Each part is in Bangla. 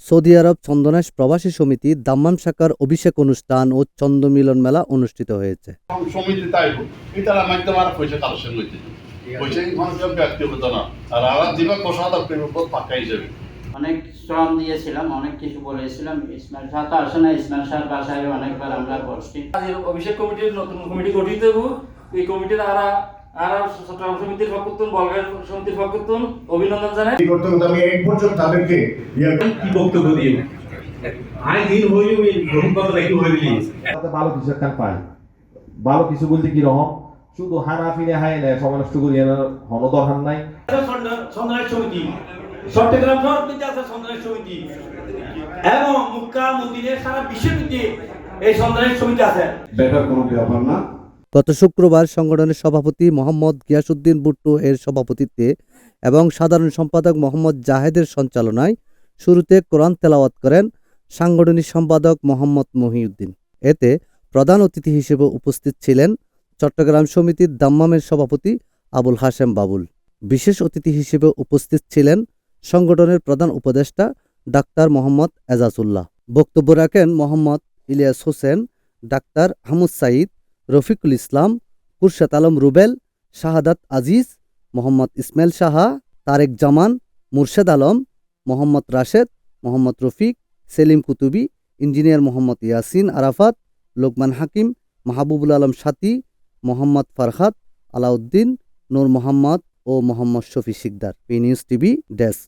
সৌদি আরব চন্দনাইশ প্রবাসী সমিতি দাম্মাম শাখার অভিষেক অনুষ্ঠান ও চন্দ্র মিলন মেলা অনুষ্ঠিত হয়েছে। সমিতি তাই এটার মাধ্যমে আর পয়সা কালেকশন হইতে পয়সা মানুষের ব্যক্তিগত না আর আলাদা দিবা কোষাদা উপর পাকা হিসেবে অনেক শ্রম দিয়েছিলাম, অনেক কিছু বলেছিলাম। ইসমাইল শাহ তো আসে না, ইসমাইল শাহ বাসায় অনেকবার আমরা বসছি। অভিষেক কমিটির নতুন কমিটি গঠিত হবো। এই কমিটির আর চট্টগ্রাম সমিতির পক্ষতুন, বলগার সমিতির পক্ষতুন অভিনন্দন জানাই। আমি এক পর্যন্ত তাদেরকে কি বক্তব্য দিয়ে আই দিন হইল এই গ্রহণ করা একটু হয়ে দিলি ভালো কিছু একটা পাই। ভালো কিছু বলতে কি রকম শুধু হানা ফিরে হাই না সময় নষ্ট করি হন দরকার নাই। চন্দ্রাইশ সমিতি চট্টগ্রাম শহর কিন্তু আছে চন্দ্রাইশ সমিতি এবং মক্কা মদিনা সারা বিশ্বব্যাপী এই চন্দ্রাইশ সমিতি আছে। বেটার কোনো ব্যাপার না। গত শুক্রবার সংগঠনের সভাপতি মোহাম্মদ গিয়াসউদ্দিন বুট্টু এর সভাপতিত্বে এবং সাধারণ সম্পাদক মোহাম্মদ জাহেদের সঞ্চালনায় শুরুতে কোরআন তেলাওয়াত করেন সাংগঠনিক সম্পাদক মোহাম্মদ মহিউদ্দিন। এতে প্রধান অতিথি হিসেবে উপস্থিত ছিলেন চট্টগ্রাম সমিতির দাম্মামের সভাপতি আবুল হাশেম বাবুল। বিশেষ অতিথি হিসেবে উপস্থিত ছিলেন সংগঠনের প্রধান উপদেষ্টা ডাক্তার মোহাম্মদ এজাজুল্লাহ। বক্তব্য রাখেন মোহাম্মদ ইলিয়াস হোসেন, ডাক্তার হামুদ সাইদ, রফিকুল ইসলাম, কুরশেদ আলম রুবেল, শাহাদাত আজিজ, মোহাম্মদ ইসমাইল সাহা, তারেক জামান, মুর্শেদ আলম, মোহাম্মদ রাশেদ, মোহাম্মদ রফিক, সেলিম কুতুবি, ইঞ্জিনিয়ার মোহাম্মদ ইয়াসিন আরাফাত, লোকমান হাকিম, মাহবুবুল আলম সাথী, মোহাম্মদ ফারহাদ, আলাউদ্দিন, নূর মোহাম্মদ ও Mohammad Shafi Sikdar. P news TV desk.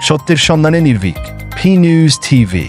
সত্যের সন্ধানে নির্ভীক। P news TV.